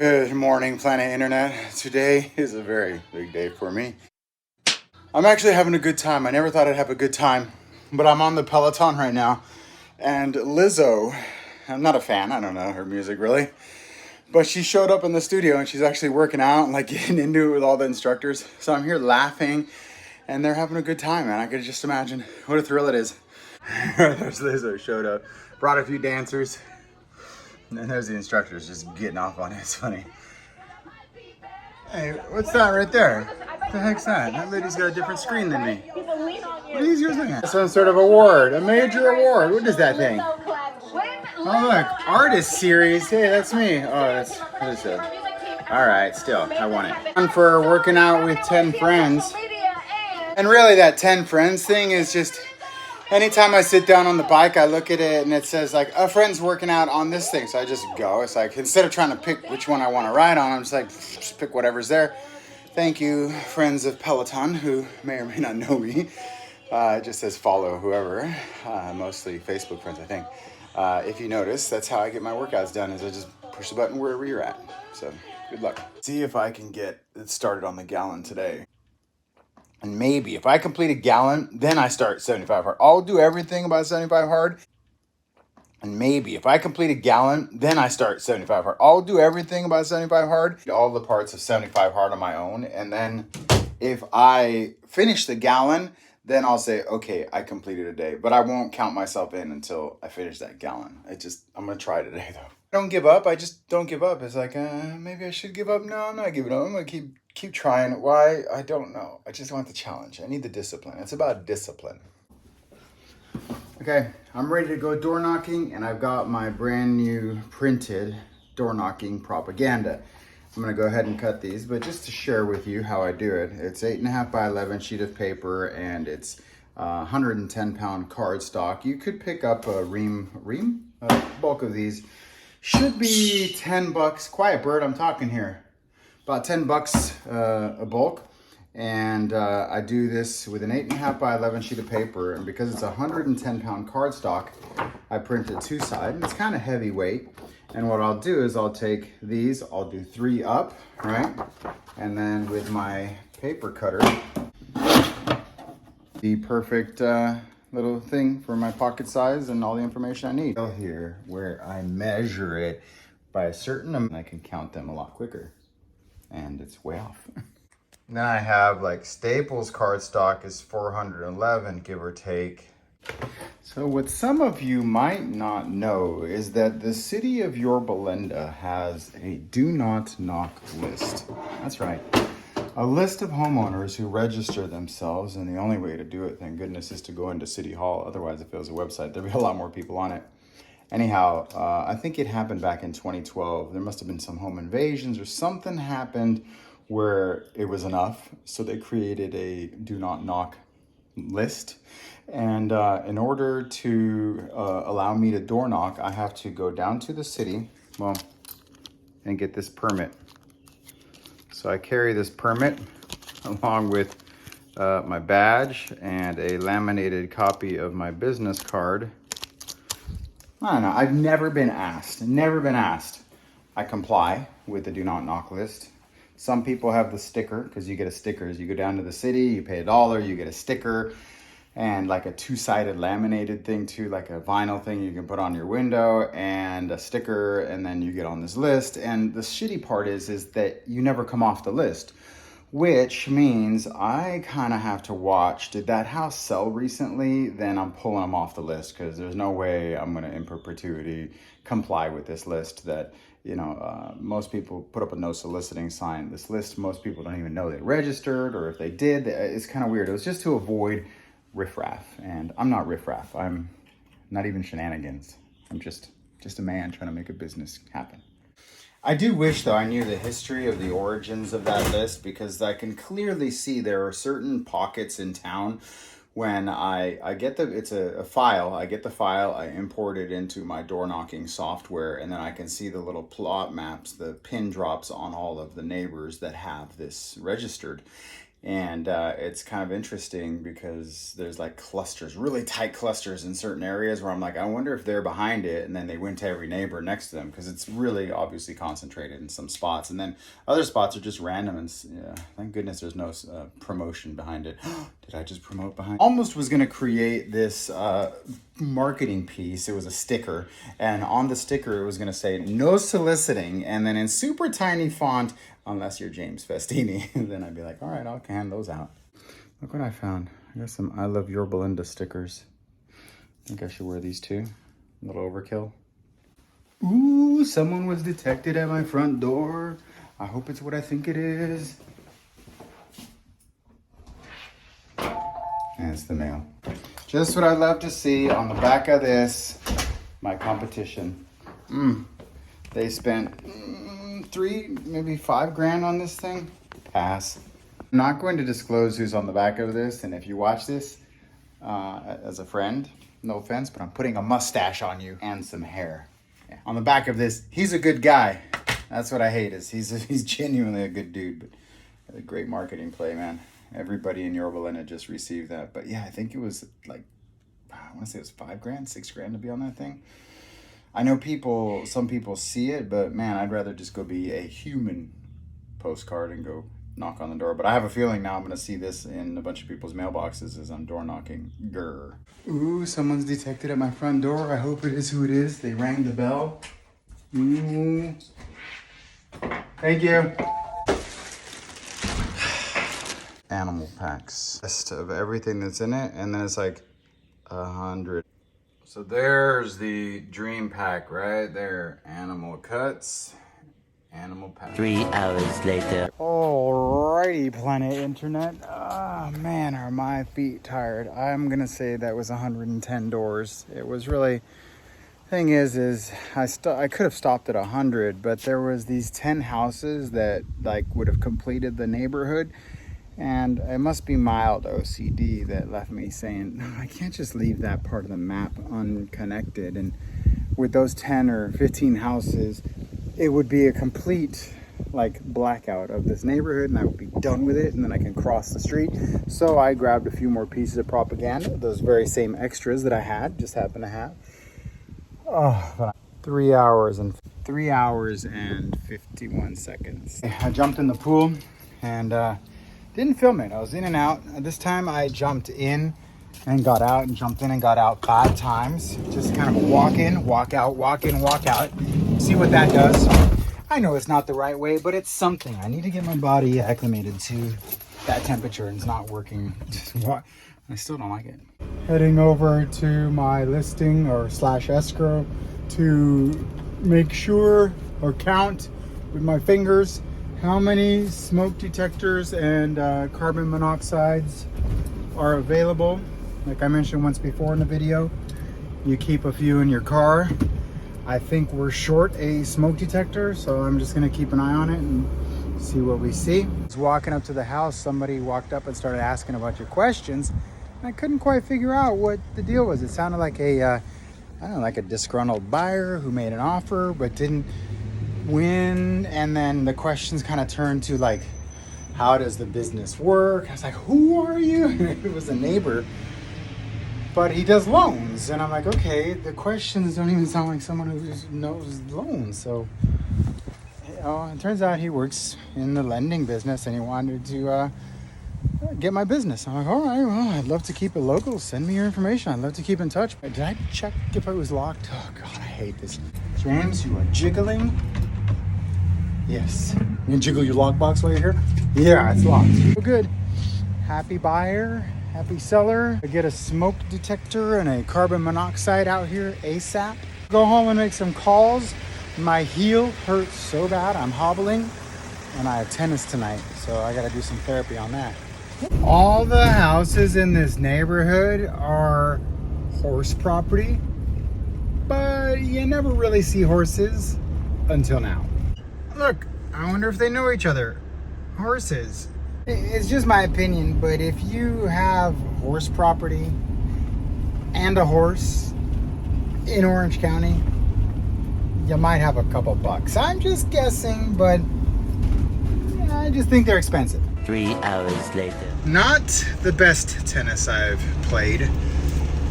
Good morning, Planet Internet. Today is a very big day for me. I'm actually having a good time. I never thought I'd have a good time, but I'm on the Peloton right now. And Lizzo, I'm not a fan, I don't know her music really, but she showed up in the studio and she's actually working out and like getting into it with all the instructors. So I'm here laughing and they're having a good time, man. I could just imagine what a thrill it is. There's Lizzo showed up, brought a few dancers, and there's the instructors just getting off on it. It's funny. Hey, what's that right there? What the heck's that? That lady's got a different screen than me. What are you using? Some sort of award, a major award. What is that thing? Oh look, artist series. Hey, that's me. Oh, that's what is it? All right, still, I want it. And for working out with 10 friends. And really, that 10 friends thing is just. Anytime I sit down on the bike, I look at it and it says like a friend's working out on this thing. So I just go. It's like instead of trying to pick which one I want to ride on, I'm just like, just pick whatever's there. Thank you, friends of Peloton, who may or may not know me. It just says follow whoever, mostly Facebook friends, I think. If you notice, that's how I get my workouts done, is I just push the button wherever you're at. So good luck. See if I can get it started on the gallon today. And maybe if I complete a gallon, then I start 75 hard. I'll do everything about 75 hard. And maybe if I complete a gallon, then I start 75 hard. I'll do everything about 75 hard, all the parts of 75 hard on my own. And then if I finish the gallon, then I'll say, okay, I completed a day. But I won't count myself in until I finish that gallon. I'm going to try today though. I don't give up. I just don't give up. It's like, maybe I should give up. No, I'm not giving up. I'm going to keep trying. Why? I don't know. I just want the challenge. I need the discipline. It's about discipline. Okay, I'm ready to go door knocking, and I've got my brand new printed door knocking propaganda. I'm gonna go ahead and cut these, but just to share with you how I do it, it's 8.5 by 11 sheet of paper, and it's 110 pound cardstock. You could pick up a bulk of these. Should be 10 bucks. Quiet bird, I'm talking here. About 10 bucks a bulk. And I do this with an 8.5 by 11 sheet of paper. And because it's 110 pound cardstock, I print it two-sided. And it's kind of heavyweight. And what I'll do is I'll take these, I'll do 3 up, right? And then with my paper cutter, the perfect little thing for my pocket size and all the information I need. Here, where I measure it by a certain amount, I can count them a lot quicker. And it's way off. Then I have like Staples cardstock is 411, give or take. So what some of you might not know is that the city of Yorba Linda has a do not knock list. That's right. A list of homeowners who register themselves, and the only way to do it, thank goodness, is to go into City Hall. Otherwise, if it was a website, there'd be a lot more people on it. Anyhow, I think it happened back in 2012. There must have been some home invasions or something happened where it was enough. So they created a do not knock list. And in order to allow me to door knock, I have to go down to the city, and get this permit. So I carry this permit along with my badge and a laminated copy of my business card. I don't know, I've never been asked. I comply with the do not knock list. Some people have the sticker, because you get a sticker as you go down to the city, you pay $1, you get a sticker, and like a two-sided laminated thing too, like a vinyl thing you can put on your window, and a sticker, and then you get on this list. And the shitty part is that you never come off the list, which means I kind of have to watch, did that house sell recently? Then I'm pulling them off the list, because there's no way I'm going to in perpetuity comply with this list that, most people put up a no soliciting sign. This list, most people don't even know they registered, or if they did, it's kind of weird. It was just to avoid riffraff, and I'm not riffraff. I'm not even shenanigans. I'm just a man trying to make a business happen. I do wish, though, I knew the history of the origins of that list, because I can clearly see there are certain pockets in town when I get it's a file. I get the file, I import it into my door knocking software, and then I can see the little plot maps, the pin drops on all of the neighbors that have this registered. And it's kind of interesting because there's like clusters, really tight clusters in certain areas where I'm like, I wonder if they're behind it, and then they went to every neighbor next to them, because it's really obviously concentrated in some spots, and then other spots are just random. And yeah, thank goodness there's no promotion behind it. Did I just promote behind? Almost was gonna create this marketing piece. It was a sticker, and on the sticker it was gonna say no soliciting, and then in super tiny font, unless you're James Festini. Then I'd be like, all right, I'll hand those out. Look what I found. I got some I Love Your Belinda stickers. I think I should wear these too. A little overkill. Ooh, someone was detected at my front door. I hope it's what I think it is. And it's the mail. Just what I'd love to see on the back of this, my competition. They spent 3, maybe 5 grand on this thing. Pass. I'm not going to disclose who's on the back of this, and if you watch this as a friend, no offense, but I'm putting a mustache on you and some hair. Yeah. On the back of this, he's a good guy. That's what I hate, is he's genuinely a good dude, but a great marketing play, man. Everybody in Yorba Linda just received that. But yeah, I think it was like, I want to say it was 5 grand, 6 grand to be on that thing. I know some people see it, but man, I'd rather just go be a human postcard and go knock on the door. But I have a feeling now I'm going to see this in a bunch of people's mailboxes as I'm door knocking. Grr. Ooh, someone's detected at my front door. I hope it is who it is. They rang the bell. Ooh. Thank you. Animal packs. List of everything that's in it, and then it's like 100. So there's the dream pack right there. Animal cuts, animal pack. 3 hours later. Alrighty, Planet Internet. Oh man, are my feet tired. I'm gonna say that was 110 doors. It was really, thing is I could have stopped at 100, but there was these 10 houses that like would have completed the neighborhood. And it must be mild OCD that left me saying, no, I can't just leave that part of the map unconnected. And with those 10 or 15 houses, it would be a complete like blackout of this neighborhood, and I would be done with it, and then I can cross the street. So I grabbed a few more pieces of propaganda, those very same extras that I had, just happened to have. Oh, but 3 hours and 51 seconds. I jumped in the pool and didn't film it. I was in and out. This time I jumped in and got out, and jumped in and got out 5 times. Just kind of a walk in, walk out, walk in, walk out. See what that does. I know it's not the right way, but it's something. I need to get my body acclimated to that temperature, and it's not working. I still don't like it. Heading over to my listing or / escrow to make sure or count with my fingers how many smoke detectors and carbon monoxides are available. Like I mentioned once before in the video, you keep a few in your car. I think we're short a smoke detector, so I'm just gonna keep an eye on it and see what we see. I was walking up to the house, somebody walked up and started asking a bunch of questions, and I couldn't quite figure out what the deal was. It sounded like I don't know, like a disgruntled buyer who made an offer but didn't win, and then the questions kind of turned to like, how does the business work? I was like, who are you? It was a neighbor, but he does loans, and I'm like, okay, the questions don't even sound like someone who knows loans. So you know, it turns out he works in the lending business, and he wanted to get my business. I'm like, all right, well, I'd love to keep it local. Send me your information. I'd love to keep in touch. Did I check if it was locked? Oh God, I hate this. James, you are jiggling. Yes. You can jiggle your lockbox while you're here? Yeah, it's locked. Oh, good. Happy buyer, happy seller. I get a smoke detector and a carbon monoxide out here ASAP. Go home and make some calls. My heel hurts so bad. I'm hobbling, and I have tennis tonight, so I got to do some therapy on that. All the houses in this neighborhood are horse property, but you never really see horses until now. Look, I wonder if they know each other. Horses. It's just my opinion, but if you have horse property and a horse in Orange County, you might have a couple bucks. I'm just guessing, but I just think they're expensive. 3 hours later. Not the best tennis I've played.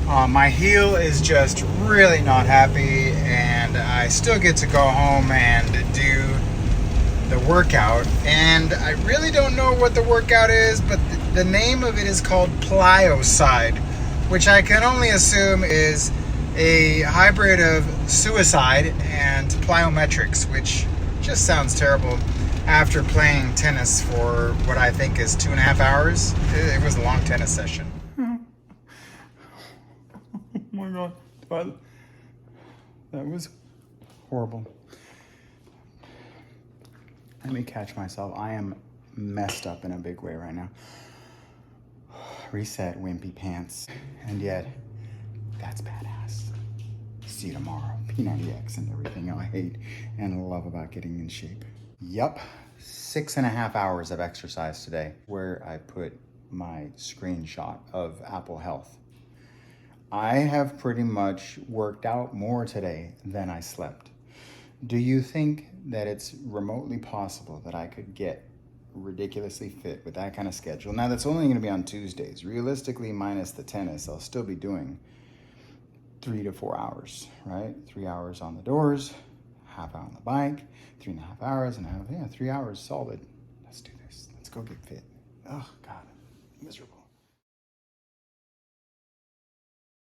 My heel is just really not happy, and I still get to go home and do the workout. And I really don't know what the workout is, but the name of it is called Plyocide, which I can only assume is a hybrid of suicide and plyometrics, which just sounds terrible after playing tennis for what I think is 2.5 hours. It was a long tennis session. Oh my God, but that was horrible. Let me catch myself. I am messed up in a big way right now. Reset, wimpy pants. And yet, that's badass. See you tomorrow. P90X and everything I hate and love about getting in shape. Yup, 6.5 hours of exercise today, where I put my screenshot of Apple Health. I have pretty much worked out more today than I slept. Do you think that it's remotely possible that I could get ridiculously fit with that kind of schedule? Now, that's only going to be on Tuesdays. Realistically, minus the tennis, I'll still be doing 3 to 4 hours, right? 3 hours on the doors, half hour on the bike, 3.5 hours, and 3 hours solid. Let's do this. Let's go get fit. Oh, God, miserable.